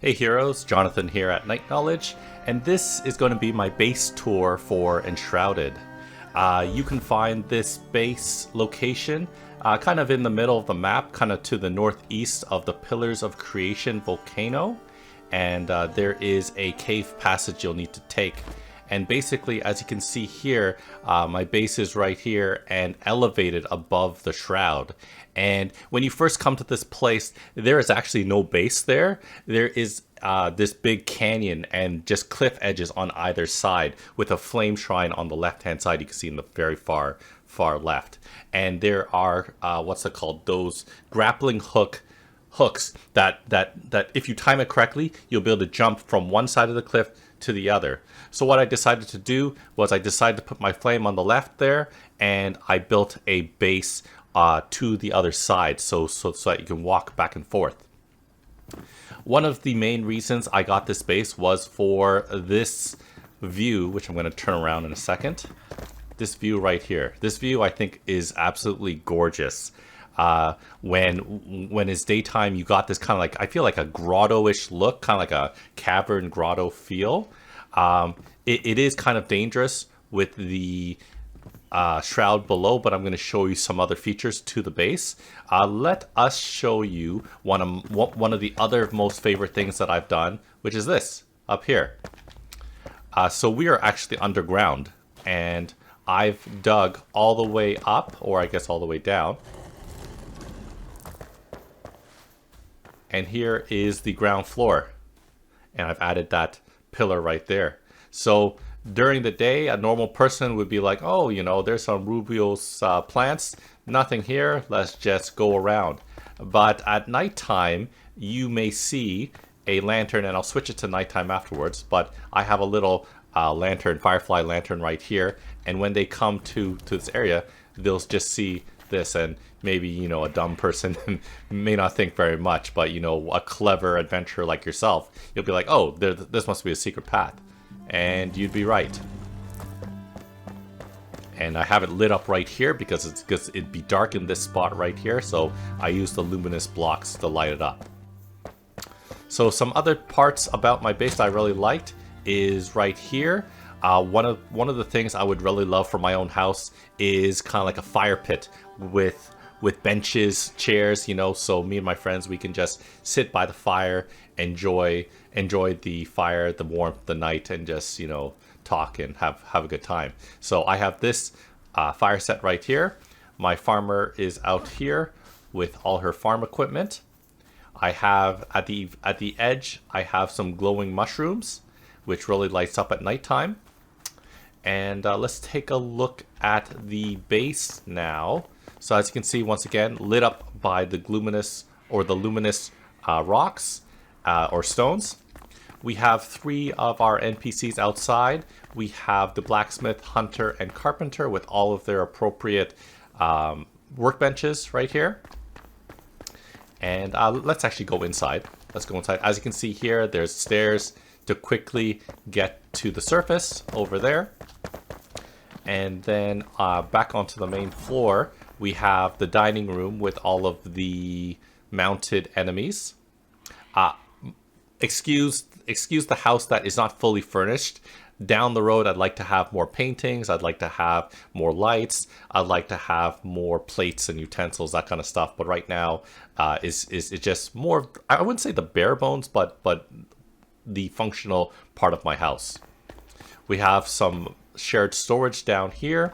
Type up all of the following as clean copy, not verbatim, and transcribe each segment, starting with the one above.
Hey heroes, Jonathan here at Night Knowledge, and this is going to be my base tour for Enshrouded. You can find this base location kind of in the middle of the map, kind of to the northeast of the Pillars of Creation volcano, and there is a cave passage you'll need to take. And basically, as you can see here, my base is right here and elevated above the shroud. And when you first come to this place, there is actually no base there. There is this big canyon and just cliff edges on either side with a flame shrine on the left-hand side. You can see in the very far left. And there are, what's it called? Those grappling hooks that if you time it correctly, you'll be able to jump from one side of the cliff to the other. So what I decided to do was I decided to put my flame on the left there, and I built a base to the other side so that you can walk back and forth. One of the main reasons I got this base was for this view, which I'm going to turn around in a second. This view right here. This view I think is absolutely gorgeous. When it's daytime, you got this kind of like, I feel like a grotto-ish look, kind of like a cavern grotto feel. It is kind of dangerous with the shroud below, but I'm going to show you some other features to the base. Let us show you one of the other most favorite things that I've done, which is this up here. So we are actually underground, and I've dug all the way up, or I guess all the way down. And here is the ground floor. And I've added that pillar right there. So during the day, a normal person would be like, oh, you know, there's some Rubio's plants. Nothing here. Let's just go around. But at nighttime, you may see a lantern, and I'll switch it to nighttime afterwards. But I have a little lantern, firefly lantern right here. And when they come to this area, they'll just see this, and maybe, you know, a dumb person may not think very much, but, you know, a clever adventurer like yourself, you'll be like, oh, this must be a secret path. And you'd be right. And I have it lit up right here because it'd be dark in this spot right here, so I use the luminous blocks to light it up. So some other parts about my base I really liked is right here. One of the things I would really love for my own house is kind of like a fire pit with benches, chairs, you know, so me and my friends, we can just sit by the fire, enjoy the fire, the warmth, the night, and just, you know, talk and have a good time. So I have this fire set right here. My farmer is out here with all her farm equipment. I have at the edge, I have some glowing mushrooms, which really lights up at nighttime. And let's take a look at the base now. So as you can see, once again, lit up by the luminous rocks or stones. We have 3 of our NPCs outside. We have the blacksmith, hunter, and carpenter with all of their appropriate workbenches right here. And let's actually go inside. Let's go inside. As you can see here, there's stairs to quickly get to the surface over there. And then back onto the main floor, we have the dining room with all of the mounted enemies. Excuse the house that is not fully furnished. Down the road, I'd like to have more paintings. I'd like to have more lights. I'd like to have more plates and utensils, that kind of stuff. But right now, is just more, I wouldn't say the bare bones, but the functional part of my house. We have some shared storage down here.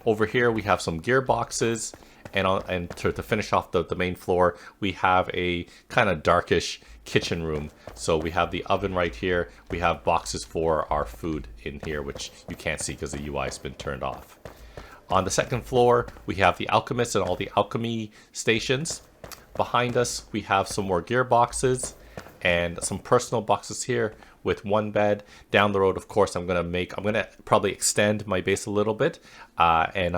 Over here we have some gearboxes, and to finish off the main floor, we have a kind of darkish kitchen room. So we have the oven right here. We have boxes for our food in here, which you can't see because the UI has been turned off. On the second floor, we have the alchemist and all the alchemy stations. Behind us, we have some more gearboxes and some personal boxes here with one bed. Down the road, of course, I'm gonna probably extend my base a little bit, and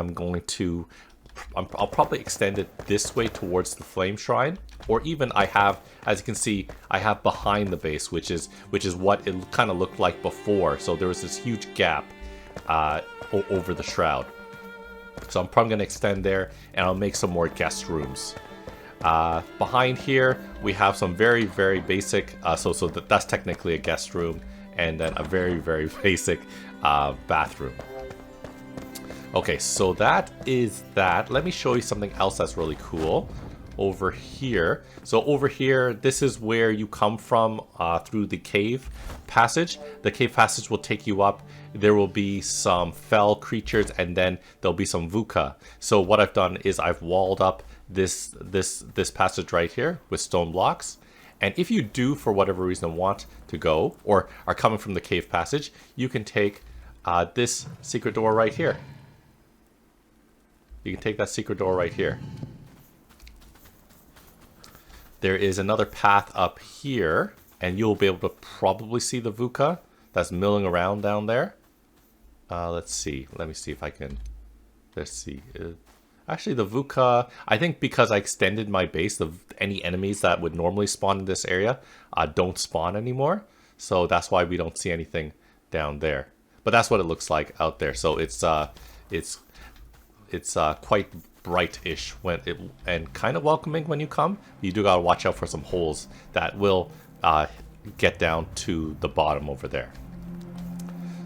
I'll probably extend it this way towards the flame shrine, or even I have, as you can see, I have behind the base, which is what it kind of looked like before. So there was this huge gap over the shroud. So I'm probably gonna extend there, and I'll make some more guest rooms. Behind here, we have some very, very basic, that's technically a guest room, and then a very, very basic bathroom. Okay, so that is that. Let me show you something else that's really cool over here. So over here, this is where you come from through the cave passage. The cave passage will take you up. There will be some fell creatures, and then there'll be some VUCA. So what I've done is I've walled up this passage right here with stone blocks. And if you do, for whatever reason, want to go or are coming from the cave passage, you can take this secret door right here. You can take that secret door right here. There is another path up here, and you'll be able to probably see the VUCA that's milling around down there. Let's see. Let me see if I can... Let's see. Actually, the VUCA... I think because I extended my base, any enemies that would normally spawn in this area don't spawn anymore. So that's why we don't see anything down there. But that's what it looks like out there. So it's quite bright-ish and kind of welcoming when you come. You do gotta watch out for some holes that will get down to the bottom over there.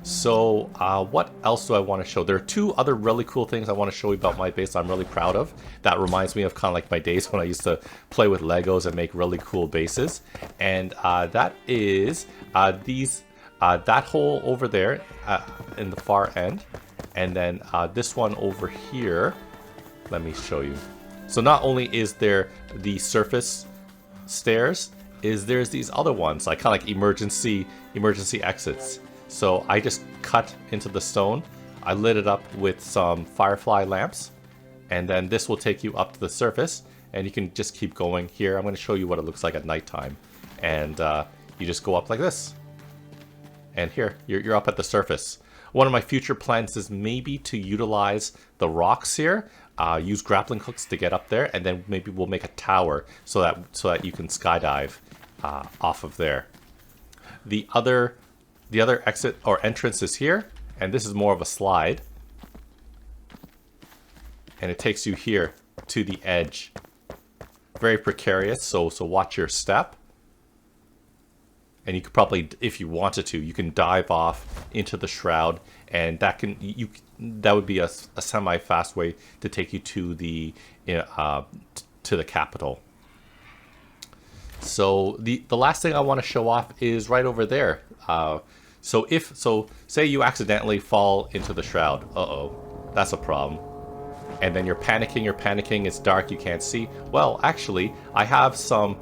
So what else do I want to show? There are two other really cool things I want to show you about my base I'm really proud of. That reminds me of kind of like my days when I used to play with Legos and make really cool bases. And that is that hole over there in the far end. And then this one over here, let me show you. So not only is there the surface stairs, there's these other ones, like kind of like emergency exits. So I just cut into the stone. I lit it up with some firefly lamps, and then this will take you up to the surface, and you can just keep going here. I'm going to show you what it looks like at nighttime, and you just go up like this, and here you're up at the surface. One of my future plans is maybe to utilize the rocks here, use grappling hooks to get up there, and then maybe we'll make a tower so that you can skydive off of there. The other exit or entrance is here, and this is more of a slide, and it takes you here to the edge. Very precarious, so watch your step. And you could probably, if you wanted to, you can dive off into the shroud, and that would be a semi-fast way to take you to the capital. So the last thing I want to show off is right over there. So say you accidentally fall into the shroud. That's a problem. And then you're panicking, it's dark, you can't see. Well, actually, I have some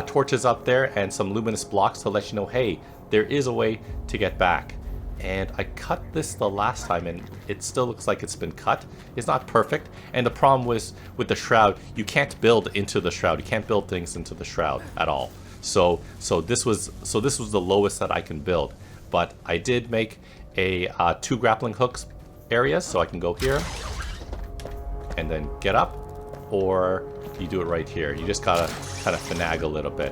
torches up there and some luminous blocks to let you know, hey, there is a way to get back. And I cut this the last time, and it still looks like it's been cut. It's not perfect, and the problem was with the shroud, you can't build into the shroud. You can't build things into the shroud at all. So this was the lowest that I can build. But I did make a 2 grappling hooks areas, so I can go here and then get up, or you do it right here. You just gotta kind of finagle a little bit.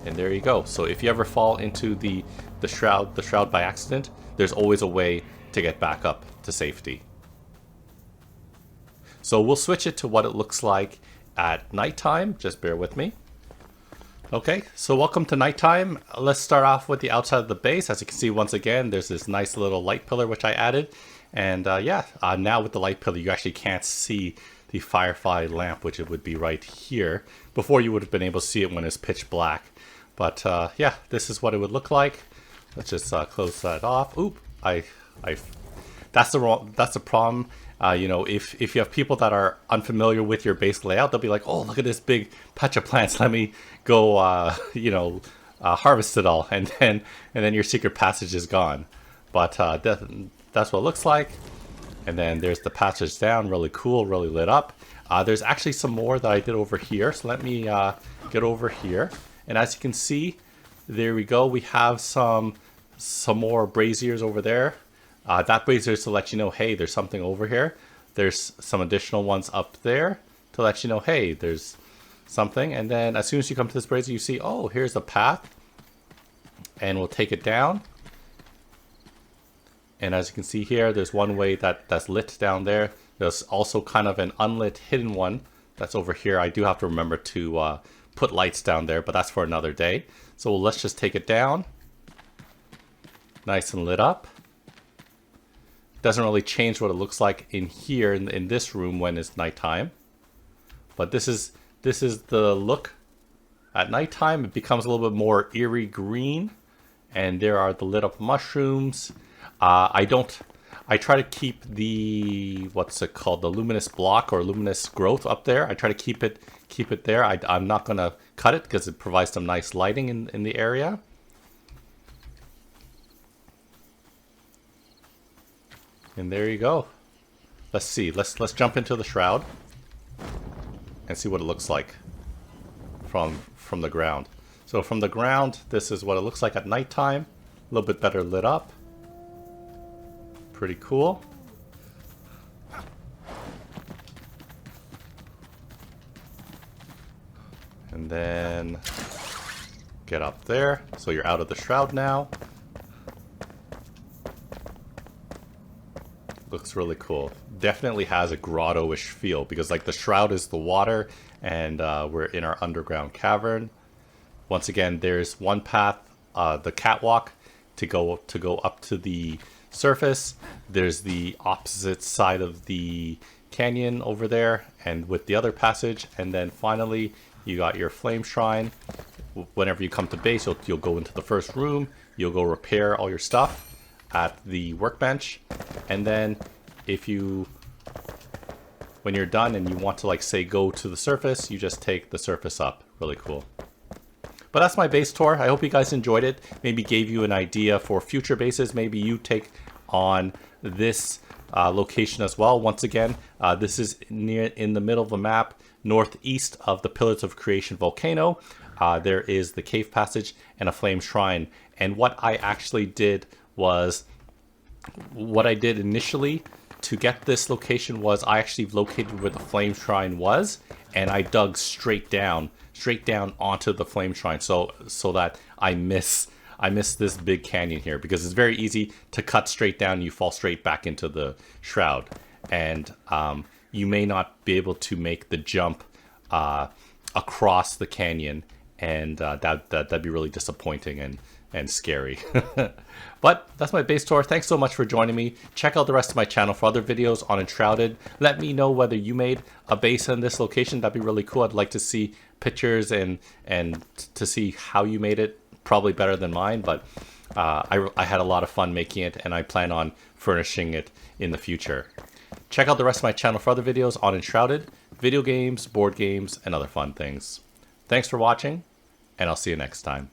And there you go. So if you ever fall into the shroud by accident, there's always a way to get back up to safety. So we'll switch it to what it looks like at nighttime. Just bear with me. Okay, so welcome to nighttime. Let's start off with the outside of the base. As you can see, once again, there's this nice little light pillar which I added. And now with the light pillar, you actually can't see the firefly lamp, which it would be right here. Before, you would have been able to see it when it's pitch black. But yeah, this is what it would look like. Let's just close that off. Oop, that's the problem. You know, if you have people that are unfamiliar with your base layout, they'll be like, oh, look at this big patch of plants. Let me go, harvest it all, and then your secret passage is gone. But that's what it looks like. And then there's the passage down, really cool, really lit up. There's actually some more that I did over here. So let me get over here. And as you can see, there we go. We have some more braziers over there. That brazier is to let you know, hey, there's something over here. There's some additional ones up there to let you know, hey, there's something. And then as soon as you come to this brazier, you see, oh, here's a path. And we'll take it down. And as you can see here, there's one way that's lit down there. There's also kind of an unlit hidden one that's over here. I do have to remember to put lights down there, but that's for another day. So let's just take it down. Nice and lit up. Doesn't really change what it looks like in here in this room when it's nighttime. But this is the look at nighttime. It becomes a little bit more eerie green. And there are the lit up mushrooms. I try to keep the, what's it called, the luminous block or luminous growth up there. I try to keep it there. I'm not going to cut it because it provides some nice lighting in the area. And there you go. Let's see. Let's jump into the shroud and see what it looks like from the ground. So from the ground, this is what it looks like at nighttime. A little bit better lit up. Pretty cool. And then get up there. So you're out of the shroud now. Looks really cool. Definitely has a grotto-ish feel because like the shroud is the water and we're in our underground cavern. Once again, there's one path, the catwalk to go up to the surface. There's the opposite side of the canyon over there and with the other passage, and then finally you got your flame shrine. Whenever you come to base, you'll go into the first room, you'll go repair all your stuff at the workbench, and then when you're done and you want to like say go to the surface, you just take the surface up. Really cool. But that's my base tour. I hope you guys enjoyed it. Maybe gave you an idea for future bases. Maybe you take on this location as well. Once again, this is in the middle of the map, northeast of the Pillars of Creation volcano. There is the cave passage and a flame shrine. And what I actually did was, what I did initially to get this location was I actually located where the flame shrine was, and I dug straight down onto the flame shrine, so that I miss this big canyon here, because it's very easy to cut straight down. You fall straight back into the shroud, and you may not be able to make the jump across the canyon, and that'd be really disappointing and scary. But that's my base tour. Thanks so much for joining me. Check out the rest of my channel for other videos on Enshrouded. Let me know whether you made a base in this location. That'd be really cool. I'd like to see pictures and to see how you made it. Probably better than mine, but I had a lot of fun making it, and I plan on furnishing it in the future. Check out the rest of my channel for other videos on Enshrouded, video games, board games, and other fun things. Thanks for watching, and I'll see you next time.